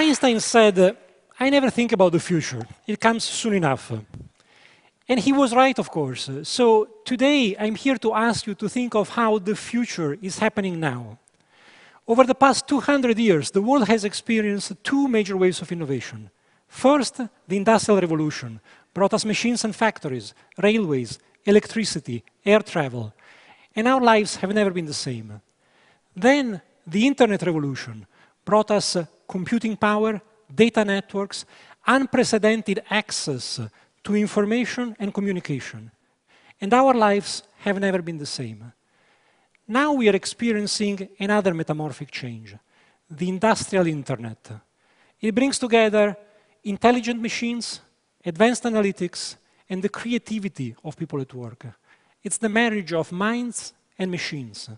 Einstein said, I never think about the future. It comes soon enough. And he was right, of course. So today, I'm here to ask you to think of how the future is happening now. Over the past 200 years, the world has experienced two major waves of innovation. First, the Industrial Revolution brought us machines and factories, railways, electricity, air travel. And our lives have never been the same. Then, the Internet Revolution brought us computing power, data networks, unprecedented access to information and communication. And our lives have never been the same. Now we are experiencing another metamorphic change, the industrial internet. It brings together intelligent machines, advanced analytics, and the creativity of people at work. It's the marriage of minds and machines.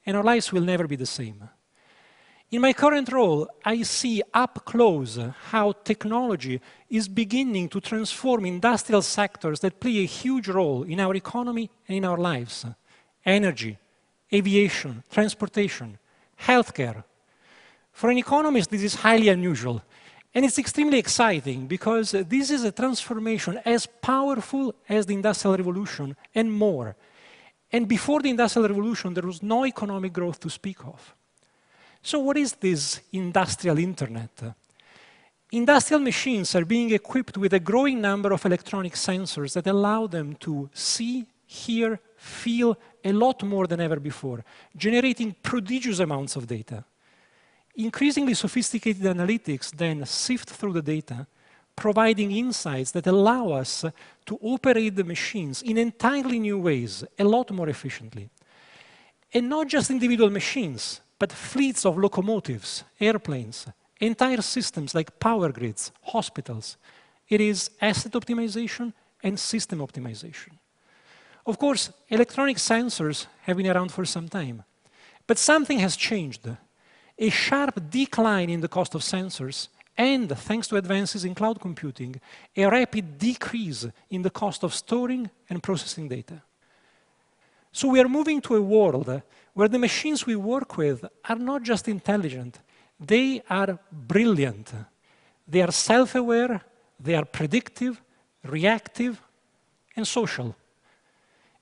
And our lives will never be the same. In my current role, I see up close how technology is beginning to transform industrial sectors that play a huge role in our economy and in our lives. Energy, aviation, transportation, healthcare. For an economist, this is highly unusual. And it's extremely exciting because this is a transformation as powerful as the Industrial Revolution and more. And before the Industrial Revolution, there was no economic growth to speak of. So what is this industrial internet? Industrial machines are being equipped with a growing number of electronic sensors that allow them to see, hear, feel a lot more than ever before, generating prodigious amounts of data. Increasingly sophisticated analytics then sift through the data, providing insights that allow us to operate the machines in entirely new ways, a lot more efficiently. And not just individual machines, but fleets of locomotives, airplanes, entire systems like power grids, hospitals. It is asset optimization and system optimization. Of course, electronic sensors have been around for some time, but something has changed. A sharp decline in the cost of sensors and, thanks to advances in cloud computing, a rapid decrease in the cost of storing and processing data. So we are moving to a world where the machines we work with are not just intelligent, they are brilliant. They are self-aware, they are predictive, reactive, and social.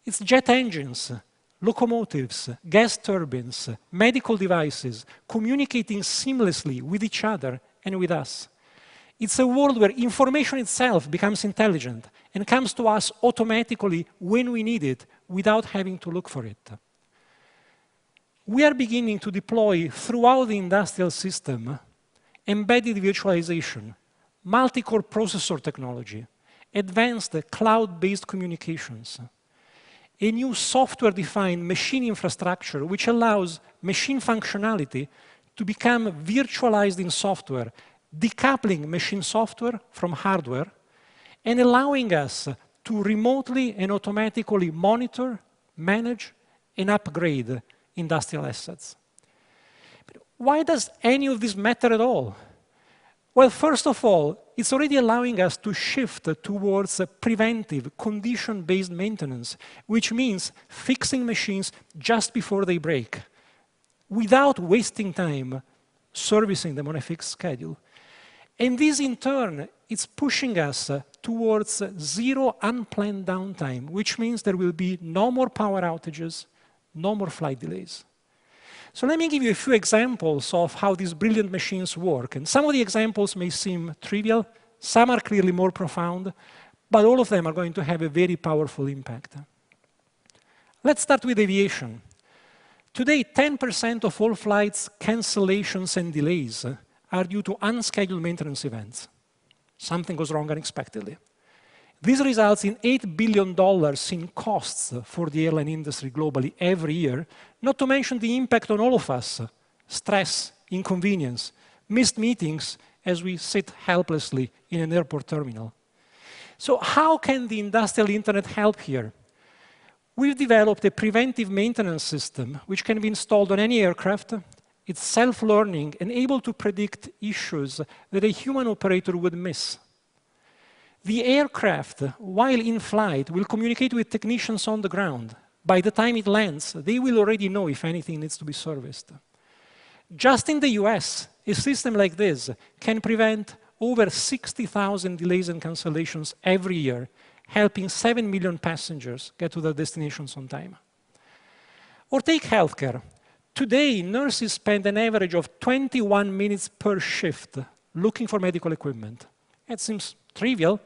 It's jet engines, locomotives, gas turbines, medical devices, communicating seamlessly with each other and with us. It's a world where information itself becomes intelligent and comes to us automatically when we need it without having to look for it. We are beginning to deploy throughout the industrial system embedded virtualization, multi-core processor technology, advanced cloud-based communications, a new software-defined machine infrastructure which allows machine functionality to become virtualized in software, decoupling machine software from hardware, and allowing us to remotely and automatically monitor, manage, and upgrade industrial assets. But why does any of this matter at all? Well, first of all, it's already allowing us to shift towards preventive, condition-based maintenance, which means fixing machines just before they break, without wasting time servicing them on a fixed schedule. And this, in turn, is pushing us towards zero unplanned downtime, which means there will be no more power outages, no more flight delays. So let me give you a few examples of how these brilliant machines work. And some of the examples may seem trivial, some are clearly more profound, but all of them are going to have a very powerful impact. Let's start with aviation. Today, 10% of all flights cancellations and delays are due to unscheduled maintenance events. Something goes wrong unexpectedly. This results in $8 billion in costs for the airline industry globally every year, not to mention the impact on all of us, stress, inconvenience, missed meetings as we sit helplessly in an airport terminal. So how can the industrial internet help here? We've developed a preventive maintenance system which can be installed on any aircraft. It's self-learning and able to predict issues that a human operator would miss. The aircraft, while in flight, will communicate with technicians on the ground. By the time it lands, they will already know if anything needs to be serviced. Just in the US, A system like this can prevent over 60,000 delays and cancellations every year, helping 7 million passengers get to their destinations on time. Or take healthcare. Today, nurses spend an average of 21 minutes per shift looking for medical equipment. It seems trivial,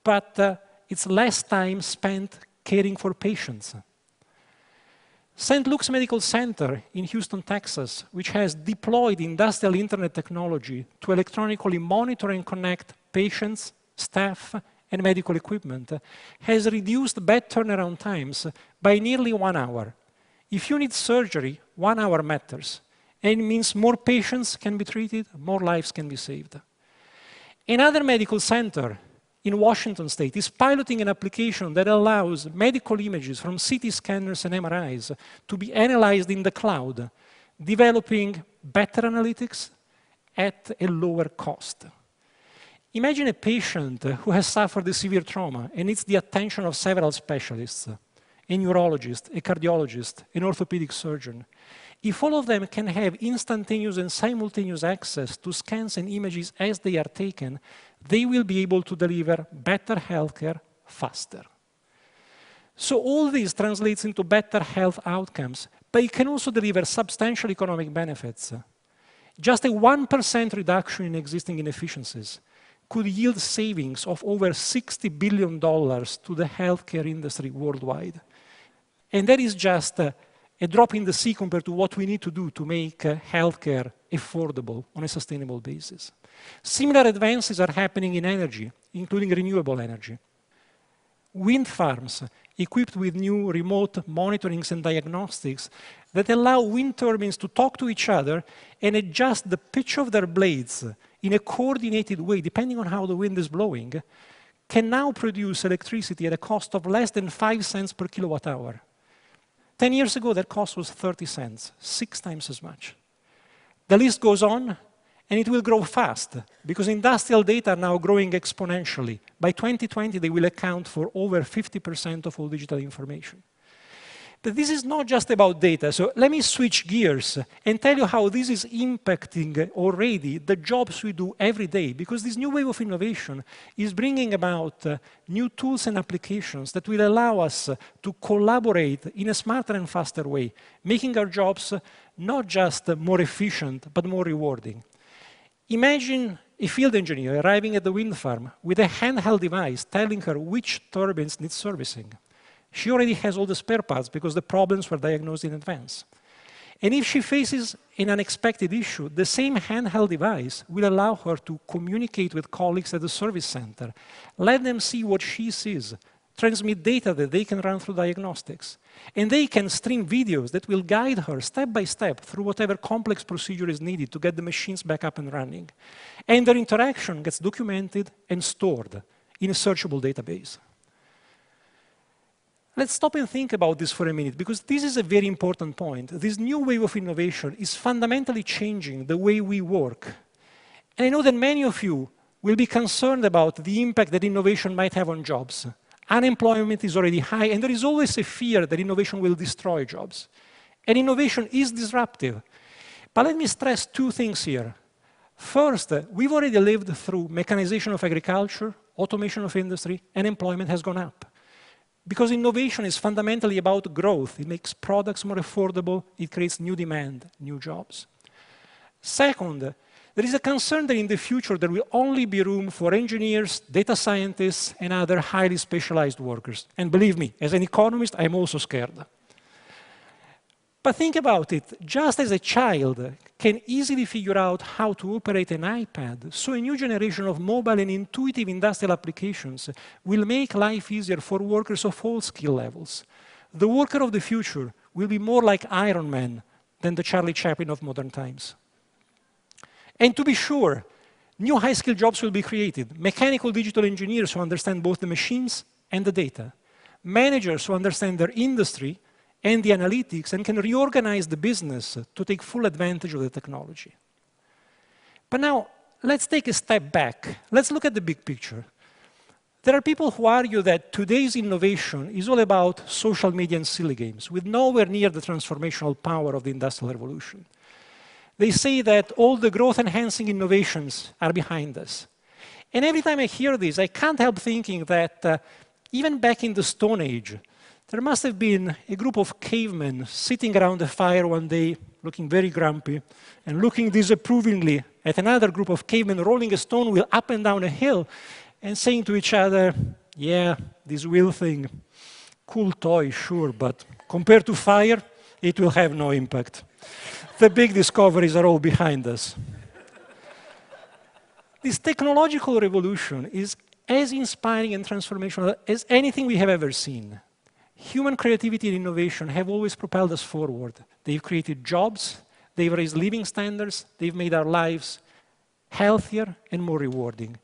but it's less time spent caring for patients. St. Luke's Medical Center in Houston, Texas, which has deployed industrial internet technology to electronically monitor and connect patients, staff, and medical equipment, has reduced bed turnaround times by nearly 1 hour. If you need surgery, 1 hour matters. And it means more patients can be treated, more lives can be saved. Another medical center in Washington State is piloting an application that allows medical images from CT scanners and MRIs to be analyzed in the cloud, developing better analytics at a lower cost. Imagine a patient who has suffered a severe trauma and needs the attention of several specialists, a neurologist, a cardiologist, an orthopedic surgeon. If all of them can have instantaneous and simultaneous access to scans and images as they are taken, they will be able to deliver better healthcare faster. So all this translates into better health outcomes, but it can also deliver substantial economic benefits. Just a 1% reduction in existing inefficiencies could yield savings of over $60 billion to the healthcare industry worldwide. And that is just a drop in the sea compared to what we need to do to make healthcare affordable on a sustainable basis. Similar advances are happening in energy, including renewable energy. Wind farms equipped with new remote monitorings and diagnostics that allow wind turbines to talk to each other and adjust the pitch of their blades in a coordinated way, depending on how the wind is blowing, can now produce electricity at a cost of less than 5 cents per kilowatt hour. 10 years ago, that cost was 30 cents, 6 times as much. The list goes on, and it will grow fast, because industrial data are now growing exponentially. By 2020, they will account for over 50% of all digital information. But this is not just about data, so let me switch gears and tell you how this is impacting already the jobs we do every day, because this new wave of innovation is bringing about new tools and applications that will allow us to collaborate in a smarter and faster way, making our jobs not just more efficient, but more rewarding. Imagine a field engineer arriving at the wind farm with a handheld device telling her which turbines need servicing. She already has all the spare parts because the problems were diagnosed in advance. And if she faces an unexpected issue, the same handheld device will allow her to communicate with colleagues at the service center, let them see what she sees, transmit data that they can run through diagnostics. And they can stream videos that will guide her step by step through whatever complex procedure is needed to get the machines back up and running. And their interaction gets documented and stored in a searchable database. Let's stop and think about this for a minute, because this is a very important point. This new wave of innovation is fundamentally changing the way we work. And I know that many of you will be concerned about the impact that innovation might have on jobs. Unemployment is already high, and there is always a fear that innovation will destroy jobs. And innovation is disruptive. But let me stress 2 things here. First, we've already lived through mechanization of agriculture, automation of industry, and employment has gone up. Because innovation is fundamentally about growth. It makes products more affordable, it creates new demand, new jobs. Second, there is a concern that in the future there will only be room for engineers, data scientists, and other highly specialized workers. And believe me, as an economist, I'm also scared. But think about it, just as a child can easily figure out how to operate an iPad, so a new generation of mobile and intuitive industrial applications will make life easier for workers of all skill levels. The worker of the future will be more like Iron Man than the Charlie Chaplin of modern times. And to be sure, new high-skill jobs will be created. Mechanical digital engineers who understand both the machines and the data. Managers who understand their industry and the analytics and can reorganize the business to take full advantage of the technology. But now, let's take a step back. Let's look at the big picture. There are people who argue that today's innovation is all about social media and silly games, with nowhere near the transformational power of the Industrial Revolution. They say that all the growth-enhancing innovations are behind us. And every time I hear this, I can't help thinking that even back in the Stone Age, there must have been a group of cavemen sitting around a fire one day, looking very grumpy, and looking disapprovingly at another group of cavemen rolling a stone wheel up and down a hill, and saying to each other, yeah, this wheel thing, cool toy, sure, but compared to fire, it will have no impact. The big discoveries are all behind us. This technological revolution is as inspiring and transformational as anything we have ever seen. Human creativity and innovation have always propelled us forward. They've created jobs, they've raised living standards, they've made our lives healthier and more rewarding.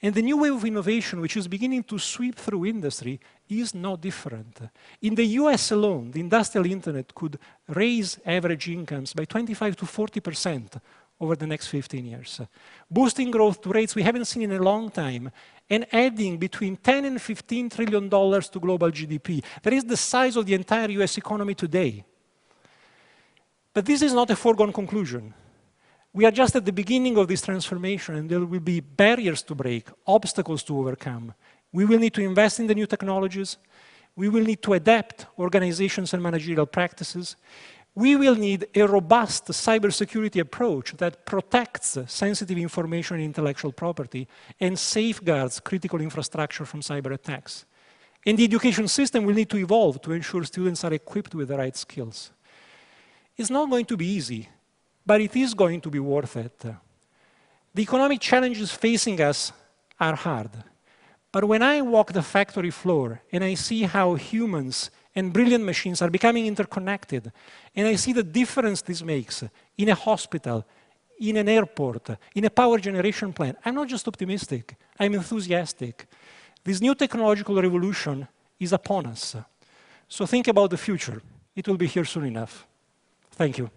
And the new wave of innovation, which is beginning to sweep through industry, is no different. In the US alone, the industrial internet could raise average incomes by 25 to 40% over the next 15 years, boosting growth to rates we haven't seen in a long time, and adding between $10 and $15 trillion to global GDP. That is the size of the entire US economy today. But this is not a foregone conclusion. We are just at the beginning of this transformation, and there will be barriers to break, obstacles to overcome. We will need to invest in the new technologies. We will need to adapt organizations and managerial practices. We will need a robust cybersecurity approach that protects sensitive information and intellectual property and safeguards critical infrastructure from cyber attacks. And the education system will need to evolve to ensure students are equipped with the right skills. It's not going to be easy, but it is going to be worth it. The economic challenges facing us are hard. But when I walk the factory floor and I see how humans and brilliant machines are becoming interconnected, and I see the difference this makes in a hospital, in an airport, in a power generation plant, I'm not just optimistic, I'm enthusiastic. This new technological revolution is upon us. So think about the future. It will be here soon enough. Thank you.